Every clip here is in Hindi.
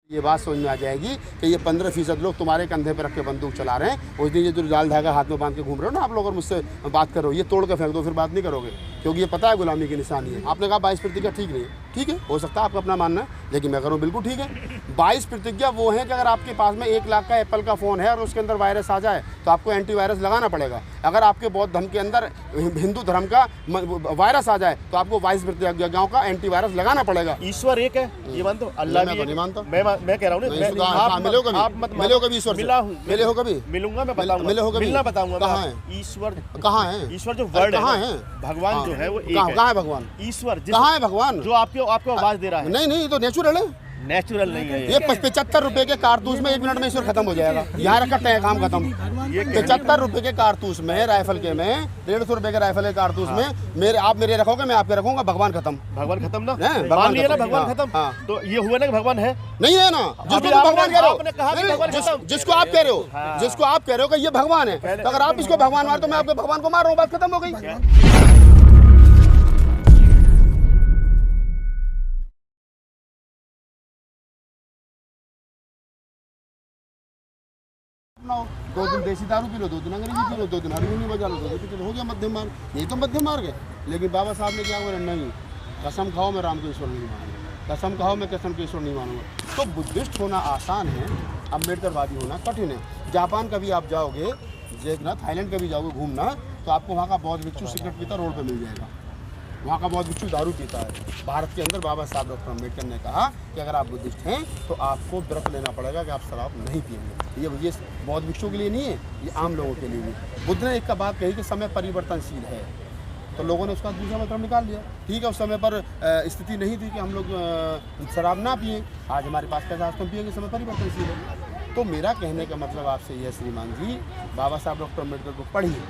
ये बात समझ में आ जाएगी कि ये 15% लोग तुम्हारे कंधे पर रख के बंदूक चला रहे हैं। उस दिन ये जो जाल धागा हाथ में बांध के घूम रहे हो ना आप लोग, और मुझसे बात कर रहे हो, ये तोड़ के फेंक दो, फिर बात नहीं करोगे, क्योंकि ये पता है गुलामी की निशानी है। आपने कहा 22 प्रतिज्ञा ठीक नहीं है, ठीक है, हो सकता है आपका अपना मानना है, लेकिन मैं करूँ बिल्कुल ठीक है। 22 प्रतिज्ञा वो है कि अगर आपके पास में 1 लाख का एप्पल का फ़ोन है और उसके अंदर वायरस आ जाए तो आपको एंटीवायरस लगाना पड़ेगा। अगर आपके बौद्ध धर्म के अंदर हिंदू धर्म का वायरस आ जाए तो आपको 22 प्रतिज्ञाओं का एंटीवायरस लगाना पड़ेगा। ईश्वर एक है, ये मानते हो? अल्लाह भी नहीं मानता। मैं कह रहा हूँ मिले हो कभी ईश्वर से? मिले हो कभी? मिलूंगा, मैं बताऊंगा, मिले हो कभी? मिलना बताऊंगा। कहाँ है ईश्वर? कहाँ है ईश्वर जो वर्ड कहाँ है? भगवान जो है वो एक है। कहाँ है भगवान? ईश्वर कहाँ है भगवान? जो आपको आवाज दे रहा है। नहीं नहीं, ये तो नेचुरल है। नेचुरल नहीं है ये 75 रुपए के कारतूस में 1 मिनट में ईश्वर खत्म हो जाएगा। यहाँ रखते हैं काम खत्म। 75 रुपए के कारतूस में, राइफल के में, 150 रुपए के राइफल के कारतूस में आप मेरे रखोगे, मैं आपके रखूंगा, भगवान खत्म। भगवान खत्म ना, मान लिया ना भगवान खत्म। तो ये हुआ ना कि भगवान है? नहीं है ना, जिसको भगवान कह रहे हो, जिसको आप कह रहे हो, जिसको आप कह रहे हो कि ये भगवान है, तो अगर आप इसको भगवान मार तो मैं आपके भगवान को मार रहा हूँ, बात खत्म हो गई। दो दिन देसी दारू पी लो, 2 दिन अंग्रेजी पी लो, 2 दिन हरी बजा लो, 2 दिन हो गया मध्यम मार्ग। यही तो मध्यम मार्ग है। लेकिन बाबा साहब ने क्या बोला? नहीं, कसम खाओ मैं राम को ईश्वर नहीं मानूंगा, कसम खाओ मैं कसम के ईश्वर नहीं मानूंगा। तो बुद्धिस्ट होना आसान है, अम्बेडकरवादी होना कठिन है। जापान कभी आप जाओगे देखना, थाईलैंड कभी जाओगे घूमना, तो आपको वहाँ का बौद्ध भिक्षु सिगरेट पीता रोड पर मिल जाएगा। वहाँ का बौद्ध भिक्षु दारू पीता है। भारत के अंदर बाबा साहब डॉक्टर अम्बेडकर ने कहा कि अगर आप बुद्धिस्ट हैं तो आपको व्रत लेना पड़ेगा कि आप शराब नहीं पिएंगे। ये बौद्ध भिक्षुओं के लिए नहीं है, ये आम लोगों के लिए भी। बुद्ध ने एक का बात कही कि समय परिवर्तनशील है, तो लोगों ने उसका दूसरा मतलब निकाल लिया। ठीक है, उस समय पर स्थिति नहीं थी कि हम लोग शराब ना पिए, आज हमारे पास पैसा तो पिएंगे, समय परिवर्तनशील है। तो मेरा कहने का मतलब आपसे यह श्रीमान जी, बाबा साहब डॉक्टर अम्बेडकर को पढ़िए,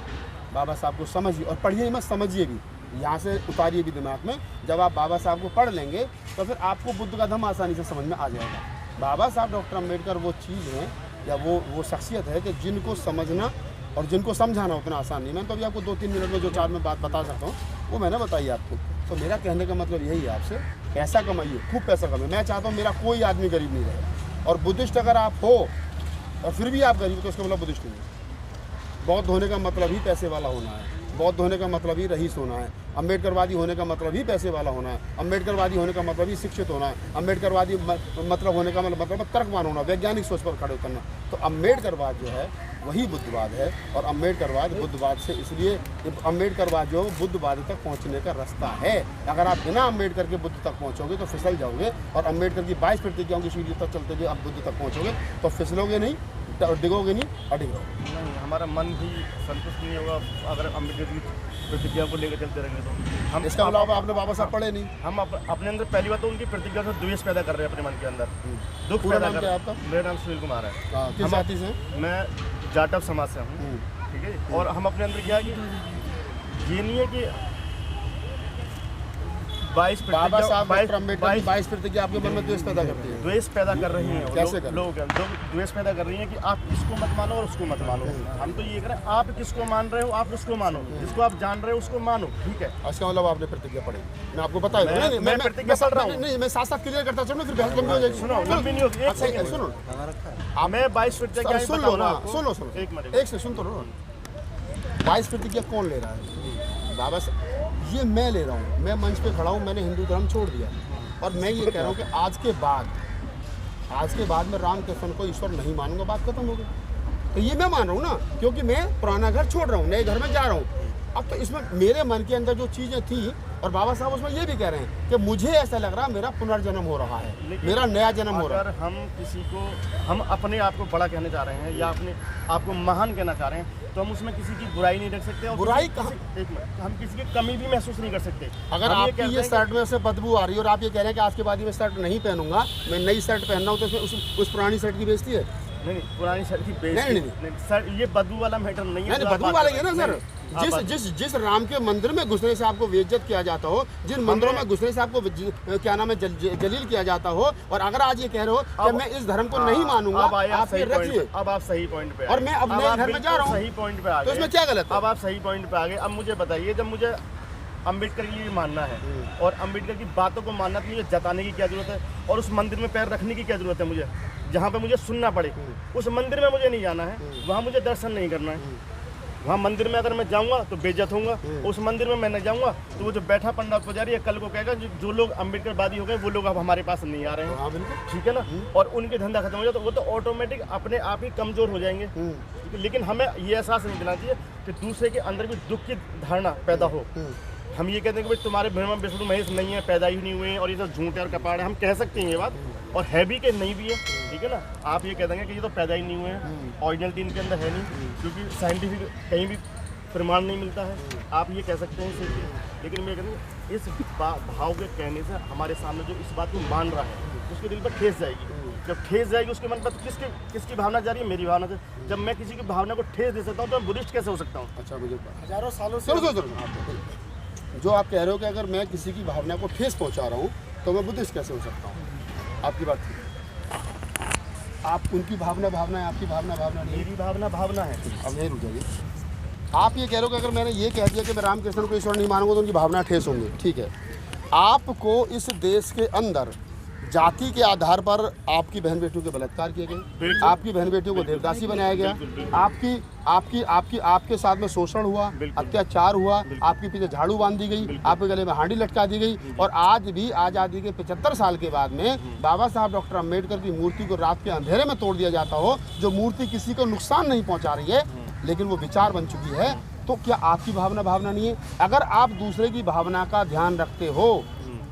बाबा साहब को समझिए, और पढ़िए मत समझिए भी, यहाँ से उतारिए भी दिमाग में। जब आप बाबा साहब को पढ़ लेंगे तो फिर आपको बुद्ध का धर्म आसानी से समझ में आ जाएगा। बाबा साहब डॉक्टर अम्बेडकर वो चीज़ है या वो शख्सियत है कि जिनको समझना और जिनको समझाना उतना आसान नहीं। मैं तो अभी आपको 2-3 मिनट में जो 4 में बात बता सकता हूँ वो मैंने बताई आपको। तो मेरा कहने का मतलब यही है आपसे, पैसा कमाइए, खूब पैसा कमाइए। मैं चाहता हूँ मेरा कोई आदमी गरीब नहीं रहे। और बुद्धिस्ट अगर आप हो और फिर भी आप गरीब हो तो उसका मतलब बुद्धिस्ट नहीं है। बौद्ध होने का मतलब ही पैसे वाला होना है, बौद्ध होने का मतलब ही रईस होना है, अम्बेडकरवादी होने का मतलब ही पैसे वाला होना है, अम्बेडकरवादी होने का मतलब ही शिक्षित होना है, अम्बेडकरवादी मतलब होने का मतलब तर्कवान होना, वैज्ञानिक सोच पर खड़े उतरना। तो अम्बेडकरवाद जो है वही बुद्धवाद है, और अम्बेडकरवाद बुद्धवाद से, इसलिए अम्बेडकरवाद जो बुद्धवाद तक पहुंचने का रास्ता है। अगर आप बिना अम्बेडकर के बुद्ध तक पहुंचोगे तो फिसल जाओगे, और अम्बेडकर की 22 प्रतिज्ञाओं की सीढ़ी तक चलते हुए आप बुद्ध तक पहुंचोगे तो फिसलोगे नहीं, डिगोगे नहीं, अडिग रहोगे। नहीं, हमारा मन भी संतुष्ट नहीं होगा अगर अम्बेडकर की प्रतिज्ञा को लेकर चलते रहेंगे तो हम। इसका मतलब आपने बाबा साहब पढ़े नहीं। हम अपने अंदर पहली बात तो उनकी प्रतिज्ञा से द्वेष पैदा कर रहे हैं अपने मन के अंदर, दुख पैदा कर रहे हैं। मेरा नाम सुनील कुमार है। किस जाति से? मैं जाटव समाज से हूँ, ठीक है। और हम अपने अंदर क्या है कि ये नहीं है कि 22 बाबा साहब डॉक्टर अम्बेडकर 22 प्रतिज्ञा आपके मन में द्वेष पैदा करती है, द्वेष पैदा कर रही हैं। कैसे कर लोग द्वेष पैदा कर रही हैं कि आप इसको मत मानो और उसको मत मानो। हम तो ये कह रहे हैं, आप किसको मान रहे हो आप उसको मानो, जिसको आप जान रहे हो उसको मानो, ठीक है। इसका मतलब आपने प्रतिज्ञा पढ़ी, मैं आपको बता दूं। मैं प्रतिज्ञा पढ़ रहा हूँ। नहीं, मैं साथ-साथ क्लियर करता चलूं, फिर बहस लंबी हो जाएगी। सुनो, लंबी नहीं होगी, एक सेकंड सुनो। मैं 22 प्रतिज्ञा सुन लो ना, सुनो एक से सुन तो लो। 22 प्रतिज्ञा कौन ले रहा है? बाबा साहब। ये मैं ले रहा हूँ, मैं मंच पे खड़ा हूँ, मैंने हिंदू धर्म छोड़ दिया, और मैं ये कह रहा हूँ कि आज के बाद मैं रामकृष्ण को ईश्वर नहीं मानूंगा, बात खत्म हो गई। तो ये मैं मान रहा हूँ ना, क्योंकि मैं पुराना घर छोड़ रहा हूँ, नए घर में जा रहा हूँ। अब तो इसमें मेरे मन के अंदर जो चीज़ें थी, और बाबा साहब उसमें ये भी कह रहे हैं कि मुझे ऐसा लग रहा है मेरा पुनर्जन्म हो रहा है, मेरा नया जन्म हो रहा है। अगर हम किसी को, हम अपने आप को बड़ा कहने जा रहे हैं या अपने आप को महान कहना चाह रहे हैं, तो हम उसमें किसी की बुराई नहीं रख सकते, और बुराई कहाँ? हम किसी की कमी भी महसूस नहीं कर सकते। अगर आपकी ये शर्ट में से बदबू आ रही है और आप ये कह रहे हैं कि आज के बाद मैं शर्ट नहीं पहनूंगा, मैं नई शर्ट पहन रहा हूँ, तो उस पुरानी शर्ट की बेइज्जती है? नहीं, पुरानी शर्ट की बेइज्जती नहीं, सर ये बदबू वाला मैटर नहीं है। बदबू वाला है ना सर। जिस राम के मंदिर में घुसने से आपको बेइज्जत किया जाता हो, जिन मंदिरों में घुसने से आपको क्या नाम है जलील किया जाता हो, और अगर आज ये कह रहे हो कि मैं इस धर्म को नहीं मानूंगा, आप ये रखिए। अब आप सही पॉइंट पे, और मैं अब नए घर में जा रहा हूँ, सही पॉइंट पे आ गए, तो इसमें क्या गलत है? अब आप सही पॉइंट पे आ गए। अब मुझे बताइए, जब मुझे अम्बेडकर के लिए मानना है और अम्बेडकर की बातों को मानना, तो मुझे जताने की क्या जरूरत है और उस मंदिर में पैर रखने की क्या जरूरत है मुझे, जहाँ पे मुझे सुनना पड़े। उस मंदिर में मुझे नहीं जाना है, वहाँ मुझे दर्शन नहीं करना है। वहाँ मंदिर में अगर मैं जाऊँगा तो बेइज्जत होऊंगा, उस मंदिर में मैं न जाऊँगा तो वो जो बैठा पंडा पुजारी है कल को कहेगा जो लोग अम्बेडकरवादी हो गए वो लोग अब हमारे पास नहीं आ रहे हैं। हाँ बिल्कुल, ठीक है ना, और उनके धंधा खत्म हो जाए तो वो तो ऑटोमेटिक अपने आप ही कमज़ोर हो जाएंगे। लेकिन हमें ये एहसास नहीं दिलाना चाहिए कि दूसरे के अंदर भी दुख की धारणा पैदा हो। हम ये कहते हैं कि भाई तुम्हारे ब्रह्मा विष्णु महेश नहीं है, पैदा ही नहीं हुए हैं और ये सब झूठ है और कपाड़ है, हम कह सकते हैं ये बात, और है भी कि नहीं भी है। ठीक है ना, आप ये कह देंगे कि ये तो पैदा ही नहीं हुए हैं, ओरिजिनलिटी इनके अंदर है नहीं, क्योंकि साइंटिफिक कहीं भी प्रमाण नहीं मिलता है, आप ये कह सकते हैं सिर्फ। लेकिन मैं कहता हूँ इस भाव के कहने से हमारे सामने जो इस बात को मान रहा है उसके दिल पर ठेस जाएगी। जब ठेस जाएगी उसके मन पर तो किसकी भावना जा रही है, मेरी भावना से। जब मैं किसी की भावना को ठेस दे सकता हूँ तो मैं बुद्धिस्ट कैसे हो सकता हूँ? अच्छा मुझे हजारों सालों से जो आप कह रहे हो कि अगर मैं किसी की भावना को ठेस पहुंचा रहा हूँ तो मैं बुद्धिस्ट कैसे हो सकता हूँ? आपकी बात ठीक है, आप उनकी भावना है, आपकी भावना नहीं है। मेरी भावना है। अब यही रुक जाइए, आप ये कह रहे हो कि अगर मैंने ये कह दिया कि मैं रामकृष्ण को ईश्वर नहीं मानूंगा तो उनकी भावना ठेस होंगी। ठीक है, आपको इस देश के अंदर जाति के आधार पर आपकी बहन बेटियों के बलात्कार किए गए, आपकी बहन बेटियों को देवदासी बनाया गया, आपके साथ में शोषण हुआ, अत्याचार हुआ, आपके पीछे झाड़ू बांध दी गई, आपके गले में हांडी लटका दी गई, और आज भी आज़ादी के 75 साल के बाद में बाबा साहब डॉक्टर अम्बेडकर की मूर्ति को रात के अंधेरे में तोड़ दिया जाता हो। जो मूर्ति किसी को नुकसान नहीं पहुँचा रही है लेकिन वो विचार बन चुकी है, तो क्या आपकी भावना नहीं है? अगर आप दूसरे की भावना का ध्यान रखते हो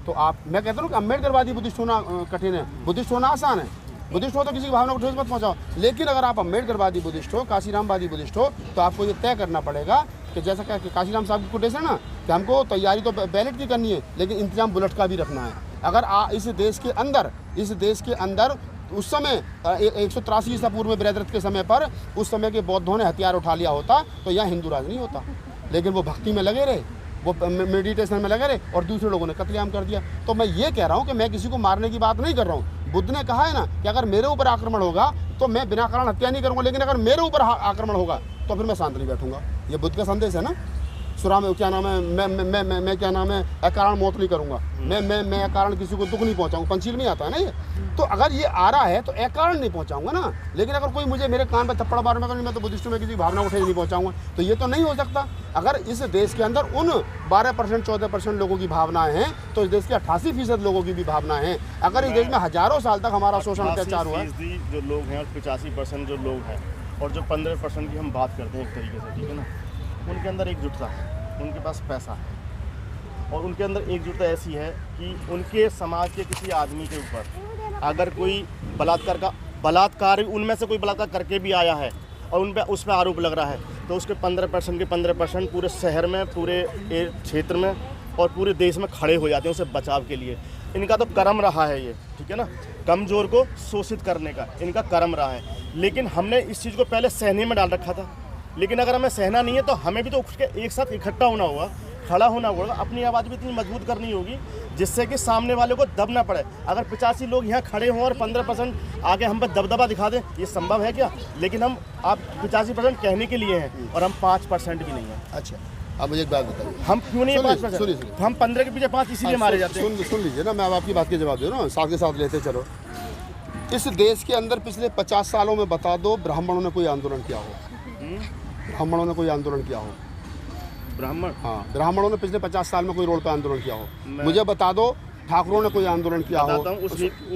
तो आप, मैं कहता हूँ कि अम्बेडकरवादी बुद्धिस्ट होना कठिन है, बुद्धिस्ट होना आसान है। बुद्धिस्ट हो तो किसी की भावना को ठेस मत पहुँचाओ, लेकिन अगर आप अम्बेडकरवादी बुद्धिस्ट हो, काशीरामवादी बुद्धिस्ट हो, तो आपको ये तय करना पड़ेगा कि जैसा कि काशीराम साहब की कोटेशन है ना कि हमको तैयारी तो बैलेट की करनी है लेकिन इंतजाम बुलेट का भी रखना है। अगर इस देश के अंदर उस समय 183 ईसा पूर्व में बृहद्रथ के समय पर उस समय के बौद्धों ने हथियार उठा लिया होता तो यहाँ हिंदू राज नहीं होता, लेकिन वो भक्ति में लगे रहे, वो मेडिटेशन में लगे रहे और दूसरे लोगों ने कत्लेआम कर दिया। तो मैं ये कह रहा हूँ कि मैं किसी को मारने की बात नहीं कर रहा हूँ। बुद्ध ने कहा है ना कि अगर मेरे ऊपर आक्रमण होगा तो मैं बिना कारण हत्या नहीं करूँगा, लेकिन अगर मेरे ऊपर आक्रमण होगा तो फिर मैं शांत नहीं बैठूंगा। ये बुद्ध का संदेश है ना। सुरा में क्या नाम है, मैं क्या नाम है, अकारण मौत नहीं करूँगा, मैं अकारण किसी को दुख नहीं पहुँचाऊँगा, पंचील में आता है ना ये। तो अगर ये आ रहा है तो अकारण नहीं पहुँचाऊँगा ना, लेकिन अगर कोई मुझे मेरे कान पर थप्पड़ मारने का मैं तो बुद्धिस्ट में किसी की भावना को ठेस नहीं पहुँचाऊँगा, तो ये तो नहीं हो सकता। अगर इस देश के अंदर उन 12% 14% लोगों की भावनाएं हैं तो इस देश के 88% लोगों की भी भावनाएं हैं। अगर इस देश में हजारों साल तक हमारा शोषण अत्याचार हुआ है, जो लोग हैं और 85% जो लोग हैं और जो 15% की हम बात करते हैं एक तरीके से, ठीक है ना, उनके अंदर एकजुटता है, उनके पास पैसा है और उनके अंदर एकजुटता ऐसी है कि उनके समाज के किसी आदमी के ऊपर अगर कोई बलात्कार उनमें से कोई बलात्कार करके भी आया है और उस पर आरोप लग रहा है तो उसके 15% के 15% पूरे शहर में, पूरे क्षेत्र में और पूरे देश में खड़े हो जाते हैं उसे बचाव के लिए। इनका तो कर्म रहा है ये, ठीक है ना, कमज़ोर को शोषित करने का इनका कर्म रहा है। लेकिन हमने इस चीज़ को पहले सहने में डाल रखा था, लेकिन अगर हमें सहना नहीं है तो हमें भी तो उठ के एक साथ इकट्ठा होना होगा, खड़ा होना होगा, अपनी आवाज़ भी इतनी मजबूत करनी होगी जिससे कि सामने वाले को दब ना पड़े। अगर 85 लोग यहाँ खड़े हों और 15% आगे हम पर दबदबा दिखा दें, ये संभव है क्या? लेकिन आप 85% कहने के लिए हैं और हम 5% भी नहीं हैं। अच्छा, अब मुझे एक बात बताइए, हम क्यों नहीं 5%? हम 15 के पीछे 5 इसीलिए मारे जाते हैं। सुन लीजिए ना, मैं अब आपकी बात के जवाब दे रहा हूँ, साथ के साथ लेते चलो। इस देश के अंदर पिछले 50 सालों में बता दो ब्राह्मणों ने कोई आंदोलन किया हो? ब्राह्मणों ने कोई आंदोलन किया हो? ब्राह्मण, हाँ, ब्राह्मणों ने पिछले 50 साल में कोई रोड पे आंदोलन किया हो? मुझे बता दो। ठाकुरों ने कोई आंदोलन किया हो?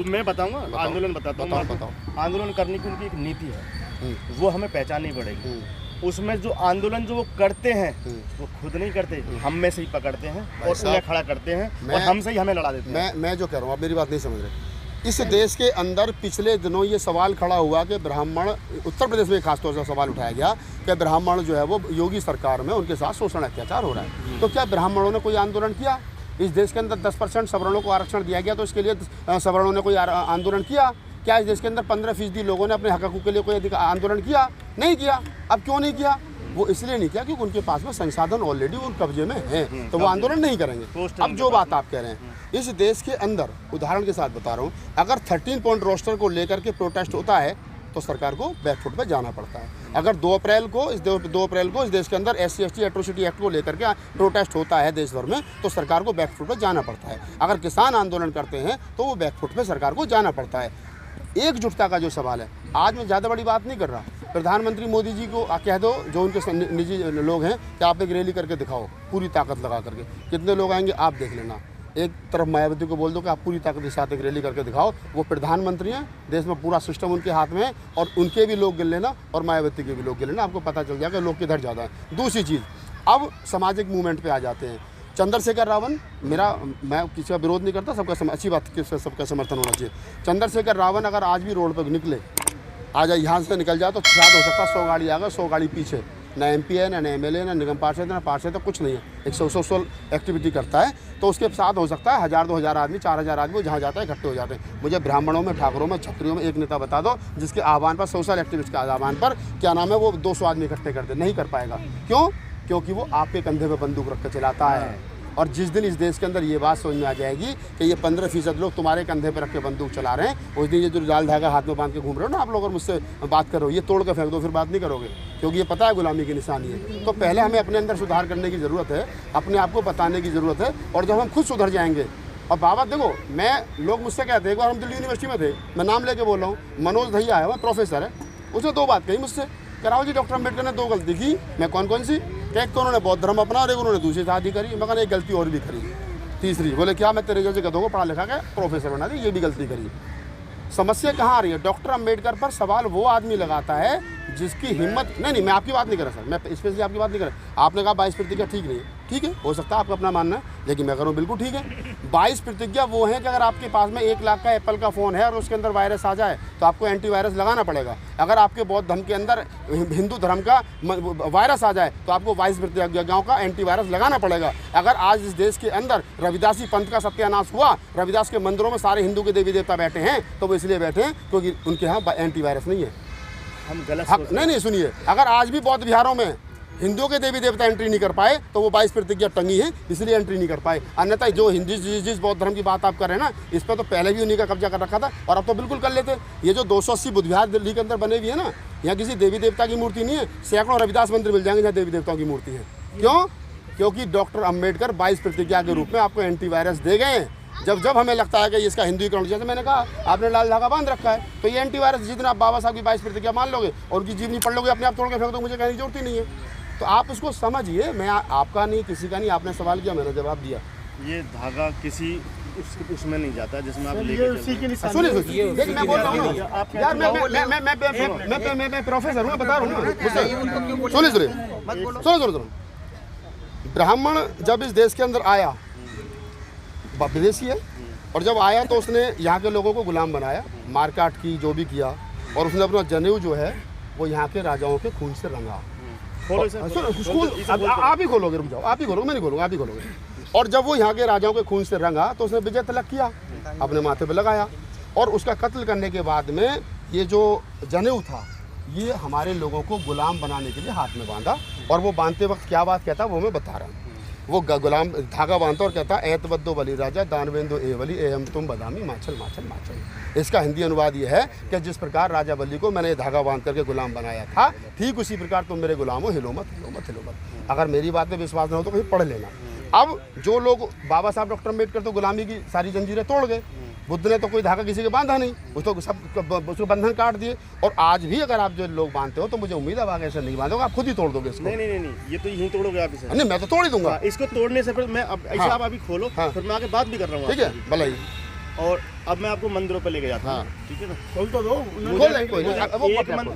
मैं बताऊंगा, आंदोलन बताता हूँ। बताओ। आंदोलन करने की उनकी एक नीति है, वो हमें पहचाननी पड़ेगी। उसमें जो आंदोलन जो वो करते हैं वो खुद नहीं करते, हम में से ही पकड़ते हैं और उन्हें खड़ा करते हैं और हमसे ही हमें लड़ा देते हैं। मैं जो कह रहा हूँ, आप मेरी बात नहीं समझ रहे। इस देश के अंदर पिछले दिनों ये सवाल खड़ा हुआ कि ब्राह्मण, उत्तर प्रदेश में खासतौर से सवाल उठाया गया कि ब्राह्मण जो है वो योगी सरकार में उनके साथ शोषण अत्याचार हो रहा है। तो क्या ब्राह्मणों ने कोई आंदोलन किया? इस देश के अंदर 10% सवर्णों को आरक्षण दिया गया तो इसके लिए सवर्णों ने कोई आंदोलन किया? क्या इस देश के अंदर 15% लोगों ने अपने हकों के लिए कोई आंदोलन किया? नहीं किया। अब क्यों नहीं किया? वो इसलिए नहीं किया क्योंकि उनके पास में संसाधन ऑलरेडी उन कब्जे में है, तो वो आंदोलन नहीं करेंगे। अब जो बात आप कह रहे हैं, इस देश के अंदर उदाहरण के साथ बता रहा हूँ, अगर 13 पॉइंट रोस्टर को लेकर के प्रोटेस्ट होता है तो सरकार को बैकफुट पे जाना पड़ता है। अगर 2 अप्रैल को इस देश के अंदर SC/ST एट्रोसिटी एक्ट को लेकर के प्रोटेस्ट होता है देश भर में, तो सरकार को बैकफुट पे जाना पड़ता है। अगर किसान आंदोलन करते हैं तो वो बैकफुट पे सरकार को जाना पड़ता है। एकजुटता का जो सवाल है, आज मैं ज़्यादा बड़ी बात नहीं कर रहा, प्रधानमंत्री मोदी जी को कह दो, जो उनके निजी लोग हैं, कि आप एक रैली करके दिखाओ पूरी ताकत लगा करके। कितने लोग आएंगे आप देख लेना। एक तरफ मायावती को बोल दो कि आप पूरी ताकत के साथ एक रैली करके दिखाओ। वो प्रधानमंत्री हैं, देश में पूरा सिस्टम उनके हाथ में है, और उनके भी लोग गिन लेना और मायावती के भी लोग गिन लेना, आपको पता चल जाएगा लोग किधर ज़्यादा है। दूसरी चीज़, अब सामाजिक मूवमेंट पे आ जाते हैं। चंद्रशेखर रावण, मैं किसी का विरोध नहीं करता, सबका अच्छी बात कि सबका समर्थन होना चाहिए। चंद्रशेखर रावण अगर आज भी रोड पर निकले, आज यहाँ से निकल जाए, तो शायद हो सकता है 100 गाड़ी आ गए, 100 गाड़ी पीछे, ना MP है, ना MLA, ना निगम पार्षद, ना पार्षद, तो कुछ नहीं है, एक सोशल एक्टिविटी करता है, तो उसके साथ हो सकता है 1000-2000 आदमी, 4000 आदमी जहाँ जाता है इकट्ठे हो जाते हैं। मुझे ब्राह्मणों में, ठाकुरों में, क्षत्रियों में एक नेता बता दो जिसके आह्वान पर, सोशल एक्टिविस्ट के आह्वान पर, क्या नाम है, वो 200 आदमी इकट्ठे करते, नहीं कर पाएगा। क्यों? क्योंकि वो आपके कंधे पर बंदूक रख कर चलाता है। और जिस दिन इस देश के अंदर ये बात समझ में आ जाएगी कि ये 15% लोग तुम्हारे कंधे पर रख के बंदूक चला रहे हैं, उस दिन ये जो लाल धागा हाथ में बांध के घूम रहे हो ना आप लोग, और मुझसे बात करो, ये तोड़ के फेंक दो, फिर बात नहीं करोगे, क्योंकि ये पता है गुलामी की निशानी है। तो पहले हमें अपने अंदर सुधार करने की ज़रूरत है, अपने आप को बताने की ज़रूरत है, और जब हम खुद सुधर जाएंगे। और बाबा देखो, लोग मुझसे कहते हैं, एक बार हम दिल्ली यूनिवर्सिटी में थे, मैं नाम लेके बोल रहा हूँ, मनोज भैया है, वह प्रोफेसर है, उसने 2 बात कही मुझसे, कह राहुल जी डॉक्टर अम्बेडकर ने 2 गलती की। मैं कौन सी? एक तो उन्होंने बौद्ध धर्म अपना, और एक उन्होंने दूसरी शादी करी। मैं कहना एक गलती और भी करी, तीसरी। बोले क्या? मैं तेरे जैसे गधों को पढ़ा लिखा के प्रोफेसर बना दी, ये भी गलती करी। समस्या कहाँ आ रही है? डॉक्टर अम्बेडकर पर सवाल वो आदमी लगाता है जिसकी हिम्मत, नहीं मैं आपकी बात नहीं कर रहा सर, मैं स्पेशली आपकी बात नहीं कर रहा। आपने कहा 22 प्रतिज्ञा ठीक नहीं है, ठीक है, हो सकता है आपका अपना मानना है, लेकिन मैं करूँ बिल्कुल ठीक है। 22 प्रतिज्ञा वो है कि अगर आपके पास में 1 लाख का एप्पल का फ़ोन है और उसके अंदर वायरस आ जाए तो आपको एंटीवायरस लगाना पड़ेगा। अगर आपके बौद्ध धर्म के अंदर, हिंदू धर्म का वायरस आ जाए तो आपको 22 प्रतिज्ञाओं का एंटीवायरस लगाना पड़ेगा। अगर आज इस देश के अंदर रविदासी पंथ का सत्यानाश हुआ, रविदास के मंदिरों में सारे हिंदू के देवी देवता बैठे हैं, तो वो इसलिए बैठे हैं क्योंकि उनके यहाँ एंटीवायरस नहीं है। हम गलत नहीं सुनिए, अगर आज भी बौद्ध विहारों में हिंदुओं के देवी देवता एंट्री नहीं कर पाए तो वो 22 प्रतिज्ञा टंगी है, इसलिए एंट्री नहीं कर पाए। अन्यथा जो हिंदू जिस बौद्ध धर्म की बात आप कर रहे हैं ना, इस पर तो पहले भी उन्हीं का कब्जा कर रखा था, और अब तो बिल्कुल कर लेते। ये जो 280 बुद्ध विहार दिल्ली के अंदर बने हुए है ना, यहाँ किसी देवी देवता की मूर्ति नहीं है, सैकड़ों रविदास मंदिर मिल जाएंगे जहाँ देवी देवताओं की मूर्ति है। क्यों? क्योंकि डॉक्टर अम्बेडकर 22 प्रतिज्ञा के रूप में आपको एंटीवायरस दे गए हैं। जब हमें लगता है कि इसका हिंदुईकरण, जैसे मैंने कहा आपने लाल धागा बांध रखा है, तो ये एंटीवायरस जिस दिन आप बाबा साहब की 22 प्रतिज्ञा मान लोगे और उनकी जीवनी पढ़ लोगे, अपने आप तोड़ के फेंक दो, मुझे कहने की जरूरत ही नहीं है। तो आप उसको समझिए, मैं आपका नहीं, किसी का नहीं, आपने सवाल किया, मैंने जवाब दिया। ये धागा किसी उसमें नहीं जाता जिसमें आप लेके उसी के निशान। सुनिए देखिए, मैं बोल रहा हूँ यार, मैं प्रोफेसर हूँ, बता रहा हूँ। सुनिए, ब्राह्मण जब इस देश के अंदर आया, विदेशी है, और जब आया तो उसने यहाँ के लोगों को गुलाम बनाया, मारकाट की, जो भी किया, और उसने अपना जनेऊ जो है वो यहाँ के राजाओं के खून से रंगा। आप ही खोलोगे, रुक जाओ, आप ही खोलोगे, मैं नहीं खोलूँगा, आप ही खोलोगे। और जब वो यहाँ के राजाओं के खून से रंगा तो उसने विजय तिलक किया, अपने माथे पे लगाया, और उसका कत्ल करने के बाद में ये जो जनेऊ था ये हमारे लोगों को गुलाम बनाने के लिए हाथ में बांधा। और वो बांधते वक्त क्या बात कहता वो मैं बता रहा हूँ। वो गुलाम धागा बांधता और कहता ऐतवद्दो बलि राजा दानवेंदो एवली एहम तुम बदामी माचल माचल माचल। इसका हिंदी अनुवाद ये है कि जिस प्रकार राजा बलि को मैंने धागा बांध करके गुलाम बनाया था, ठीक उसी प्रकार तुम मेरे गुलाम हो, हिलो मत हिलो मत हिलो मत। अगर मेरी बात में विश्वास न हो तो कहीं पढ़ लेना। अब जो लोग, बाबा साहब डॉक्टर अम्बेडकर तो गुलामी की सारी जंजीरें तोड़ गए, बुद्ध ने तो कोई धागा किसी के बांधा नहीं, उसको सब उसको बंधन काट दिए। और आज भी अगर आप जो लोग बांधते हो तो मुझे उम्मीद है आगे ऐसे नहीं बांधोगे, आप खुद ही तोड़ दोगे इसको। नहीं, ये तो यहीं तोड़ोगे आप इसे। नहीं, मैं तो तोड़ ही दूंगा। इसको तोड़ने से फिर मैं अब ऐसे आप अभी खोलो, फिर मैं आगे बात भी कर रहा हूँ, ठीक है भलाई। और अब मैं आपको मंदिरों पर लेके जाता हूँ, ठीक है ना? खोल तो दो,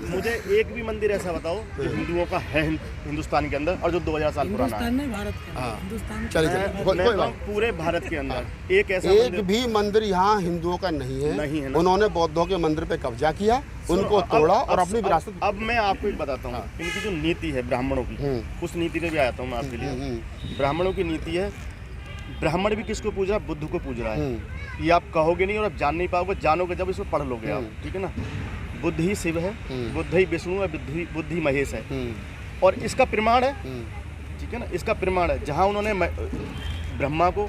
मुझे एक भी मंदिर ऐसा बताओ जो हिंदुओं का है हिंदुस्तान के अंदर और जो 2000 साल पुराना है। भारत का, हिंदुस्तान चलिए, पूरे भारत के अंदर एक ऐसा एक भी मंदिर यहाँ हिंदुओं का नहीं है। उन्होंने बौद्धों के मंदिर पे कब्जा किया, उनको तोड़ा और अपनी विरासत। अब मैं आपको एक बताता हूँ, इनकी जो नीति है ब्राह्मणों की, उस नीति पे भी आता हूँ मैं आपके लिए। ब्राह्मणों की नीति है, ब्राह्मण भी किसको पूज रहा है? बुद्ध को पूज रहा है। ये आप कहोगे नहीं और आप जान नहीं पाओगे, जानोगे जब इसको पढ़ लोगे आप, ठीक है ना? बुद्ध ही शिव है, बुद्ध ही विष्णु है, बुद्ध ही महेश है। और इसका प्रमाण है, ठीक है ना? इसका प्रमाण है जहाँ उन्होंने ब्रह्मा को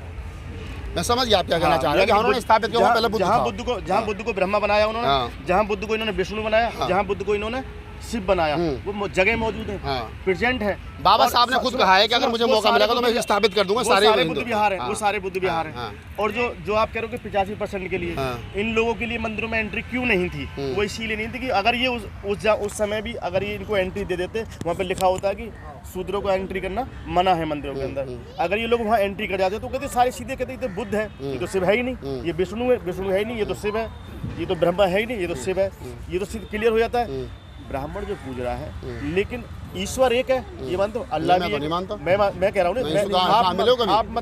मैं समझ गया आप क्या कहना चाह रहे हैं कि उन्होंने स्थापित किया, पहले बुद्ध था। जहाँ बुद्ध को ब्रह्मा बनाया उन्होंने, जहाँ बुद्ध को इन्होंने विष्णु बनाया, जहाँ बुद्ध को इन्होंने शिव बनाया, वो जगह मौजूद है, प्रेजेंट है। बाबा साहब ने खुद कहा है कि अगर मुझे मौका मिलेगा तो मैं स्थापित कर दूंगा सारे बुद्ध विहार हैं, वो सारे बुद्ध विहार हैं। और जो आप कह रहे हो कि 85% के लिए इन लोगों के लिए मंदिरों में एंट्री क्यों नहीं थी, वो इसीलिए नहीं थी कि अगर ये उस समय भी अगर ये इनको एंट्री दे देते, वहाँ पे लिखा होता है कि शूद्रों को एंट्री करना मना है मंदिरों के अंदर। अगर ये लोग वहाँ एंट्री कर जाते तो कहते सारे सीधे कहते ये बुद्ध है, ये तो शिव है ही नहीं, ये विष्णु है ही नहीं, ये तो शिव है, ये तो ब्रह्मा है ही नहीं, ये तो शिव है, ये तो क्लियर हो जाता है। ब्राह्मण जो पूज रहा है, लेकिन ईश्वर एक है, ये मानते हो? अल्लाह भी नहीं मानता। मैं कह रहा हूँ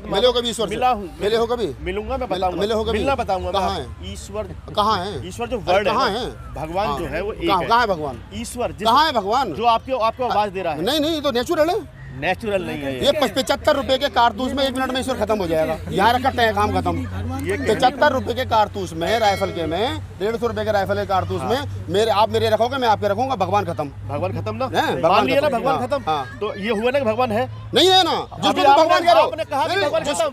मिलो कभी ईश्वर मिला हूँ, मिले हो कभी? मिलूंगा, मैं बताऊंगा, मिलना बताऊंगा। कहाँ है ईश्वर? कहाँ है ईश्वर जो वर्ड है, भगवान जो है वो एक है। कहाँ है भगवान? ईश्वर कहाँ है भगवान? जो आपको आवाज दे रहा है। नहीं ये तो नेचुरल है, नेचुरल नहीं है ये 75 रुपए के कारतूस में 1 मिनट में ईश्वर खत्म हो जाएगा। यहाँ रखते हैं काम खत्म। 75 रुपए के कारतूस में, राइफल के में, 150 रुपए के राइफल के कारतूस में आप मेरे रखोगे, मैं आपके रखूंगा, भगवान खत्म। भगवान खत्म ना, भगवान ना, भगवान खत्म। तो ये हुआ ना कि भगवान है नहीं है ना, जिसको भगवान कह रहे हो,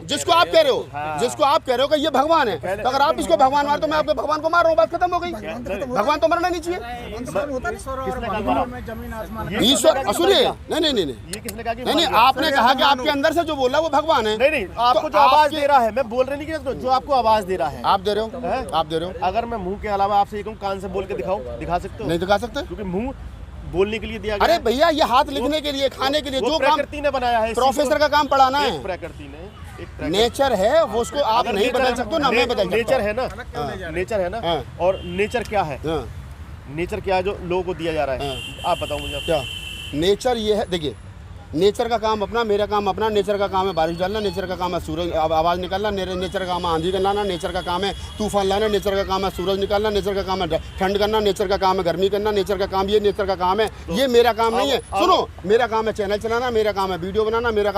जिसको आप कह रहे हो, जिसको आप कह रहे हो कि ये भगवान है, तो अगर आप इसको भगवान मार तो मैं आपके भगवान को मार रहा हूँ, बात खत्म हो गई। भगवान तो मरना नहीं चाहिए। ईश्वर सुनिए, नहीं, आपने कहा कि आपके अंदर से जो बोला वो भगवान है। नहीं, आपको जो आवाज दे रहा है, मैं बोल रही नहीं कि जो आपको आवाज दे रहा है आप दे रहे हो। अगर मैं मुंह के अलावा आपसे ये कहूं कान से बोल के दिखा सकते हो? नहीं दिखा सकते, क्योंकि मुंह बोलने के लिए दिया गया। अरे भैया ये हाथ लिखने के लिए, खाने के लिए, जो काम प्रकृति ने बनाया है, प्रोफेसर का काम पढ़ाना है, प्रकृति ने नेचर है वो, उसको आप नहीं बदल सकते ना, मैं बदल सकता हूं। नेचर है ना। और नेचर क्या है? नेचर क्या है जो लोगों को दिया जा रहा है? आप बताओ मुझे। क्या नेचर ये है? देखिए, नेचर का काम अपना, मेरा काम अपना। नेचर का काम है बारिश डालना, नेचर का काम है सूरज आवाज़ निकालना, नेचर का काम है आंधी लाना, नेचर का काम है तूफान लाना, नेचर का काम है सूरज निकालना, नेचर का काम है ठंड करना, नेचर का काम है गर्मी करना, नेचर का काम, ये नेचर का काम है। ये मेरा काम नहीं है। सुनो, मेरा काम है चैनल चलाना, मेरा काम है वीडियो बनाना, मेरा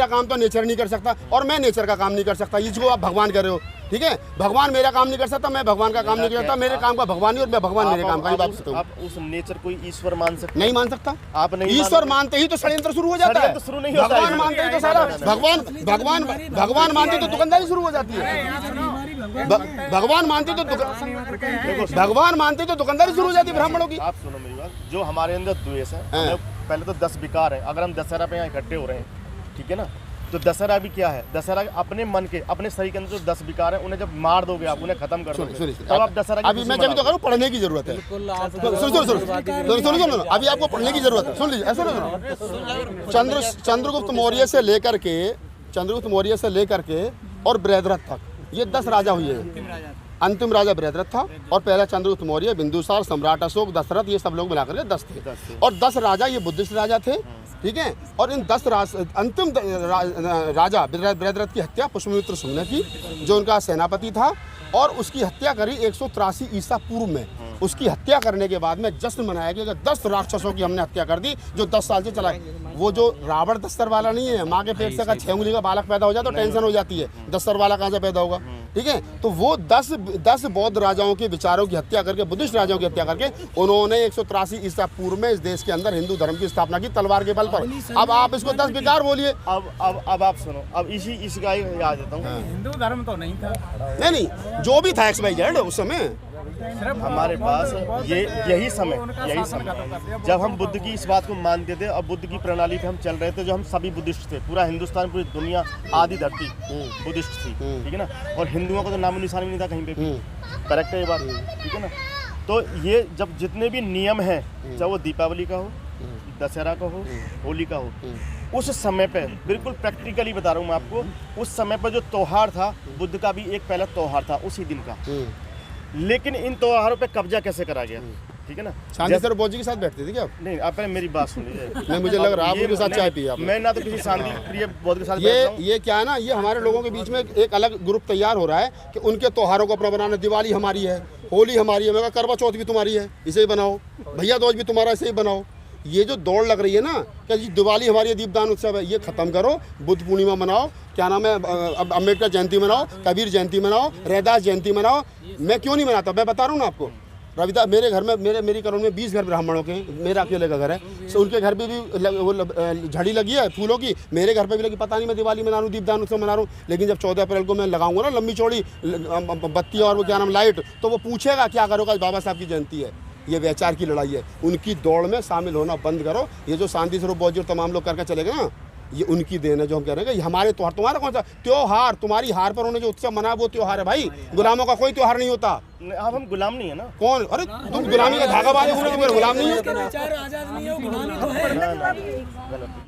काम तो नेचर नहीं कर सकता, और मैं नेचर का काम नहीं कर सकता। इसको आप भगवान कर रहे हो, ठीक है? भगवान मेरा काम नहीं कर सकता, मैं भगवान का काम नहीं कर सकता। मेरे काम का भगवान नहीं, और मैं भगवान मेरे काम का नहीं। आप उस नेचर को ईश्वर मान सकते? नहीं मान सकता। आप नहीं ईश्वर मानते ही तो षड्यंत्र शुरू हो जाता है। शुरू नहीं भगवान मानते ही तो सारा भगवान मानते तो दुकानदारी शुरू हो जाती है। भगवान मानते तो दुकानदारी शुरू हो जाती है ब्राह्मणों की। आप सुनो मेरी बात, जो हमारे अंदर द्वेष है, पहले तो 10 विकार है। अगर हम दशहरा पे यहाँ इकट्ठे हो रहे हैं, ठीक है ना, तो दशहरा भी क्या है? दशहरा अपने मन के, अपने शरीर के अंदर जो 10 विकार है, उन्हें जब मार दोगे आप, उन्हें खत्म कर दोगे, तब आप दशहरा। अभी मैं जब तो करूँ, पढ़ने की जरूरत है। सुनो, अभी आपको पढ़ने की जरूरत है। सुन लीजिए, चंद्रगुप्त मौर्य से लेकर के और बृहद्रथ तक, ये 10 राजा हुए हैं। अंतिम राजा बृहद्रथ था, और पहला चंद्रगुप्त मौर्य, बिंदुसार, सम्राट अशोक, दशरथ, ये सब लोग मिलाकर के 10 थे। और 10 राजा ये बुद्धिस्ट राजा थे, ठीक है? और इन 10 अंतिम राजा बृहद्रथ की हत्या पुष्यमित्र शुंग ने की, जो उनका सेनापति था, और उसकी हत्या करी 183 ईसा पूर्व में। उसकी हत्या करने के बाद में जश्न मनाया गया कि 10 राक्षसों की हमने हत्या कर दी, जो 10 साल से चला। वो जो रावण दस्तर वाला नहीं है, माँ के पेट से अगर 6 उंगली का बालक पैदा हो जाए तो टेंशन हो जाती है, दस्तर वाला कहाँ से पैदा होगा, ठीक है? तो वो 10 बौद्ध राजाओं के विचारों की हत्या करके, बुद्धिस्ट राजाओं की हत्या करके, उन्होंने 183 ईसा पूर्व में इस देश के अंदर हिंदू धर्म की स्थापना की, तलवार के बल पर। अब आप इसको 10 विकार बोलिए। अब आप सुनो, अब इसी का याद देता हूँ। हिंदू धर्म तो नहीं था। नहीं, जो भी था XYZ उस समय हमारे पास यही समय जब हम बुद्ध की इस बात को मानते थे, और बुद्ध की प्रणाली पे हम चल रहे थे, जो हम सभी बुद्धिस्ट थे, पूरा हिंदुस्तान, पूरी दुनिया, आधी धरती बुद्धिस्ट थी, ठीक है ना? और हिंदुओं का तो नामो निशान भी नहीं था कहीं पे भी। करेक्ट है ये बात, ठीक है ना? तो ये जब जितने भी नियम हैं, चाहे वो दीपावली का हो, दशहरा का हो, होली का हो, उस समय पे बिल्कुल प्रैक्टिकली बता रहा हूँ मैं आपको, उस समय पर जो त्योहार था, बुद्ध का भी एक पहला त्योहार था उसी दिन का। लेकिन इन त्योहारों पे कब्जा कैसे करा गया, ठीक है ना? शांति सर बोजी के साथ बैठते थे क्या आप? नहीं, आप पहले मेरी बात सुन लीजिए। नहीं, मुझे लग रहा है आप उनके साथ चाय पिए। मैं ना तो किसी शांति प्रिय बौद्ध के साथ ये क्या है ना, ये हमारे लोगों के बीच में एक अलग ग्रुप तैयार हो रहा है कि उनके त्योहारों को अपना बनाना। दिवाली हमारी है, होली हमारी है, मैं करवा चौथ भी तुम्हारी है, इसे ही बनाओ, भैया दूज भी तुम्हारा, इसे ही बनाओ। ये जो दौड़ लग रही है ना कि जी दिवाली हमारी दीपदान उत्सव है, ये खत्म करो। बुद्ध पूर्णिमा मनाओ, क्या नाम है, अम्बेडकर जयंती मनाओ, कबीर जयंती मनाओ, रैदास जयंती मनाओ। मैं क्यों नहीं मनाता, मैं बता रहा हूँ ना आपको। रविदास मेरे घर में मेरी कॉलोनी में 20 घर ब्राह्मणों के हैं, मेरा अकेले का घर है। सो उनके घर पे भी वो झड़ी लगी है फूलों की, मेरे घर पे भी लगी। पता नहीं मैं दिवाली मना रहा हूँ, दीपदान उत्सव मना रहा हूँ, लेकिन जब 14 अप्रैल को मैं लगाऊंगा ना लंबी चौड़ी बत्ती और वो क्या नाम लाइट, तो वो पूछेगा क्या करोगा, बाबा साहब की जयंती है। ये व्यचार की लड़ाई है, उनकी दौड़ में शामिल होना बंद करो। ये जो शांति स्वरूप बहुत जो तमाम लोग करके चले गए ना, ये उनकी देन है। जो हम कह रहे हैं कि हमारे त्योहार, तुम्हारा कौन सा त्योहार, तुम्हारी हार पर होने जो उत्सव मना वो त्योहार है भाई। गुलामों का कोई त्योहार नहीं होता। अब हम गुलाम नहीं है ना। कौन? अरे तुम गुलामी का धागा बांधे, गुलाम नहीं है। आजाद नहीं है, गुलामी तो है। गलत।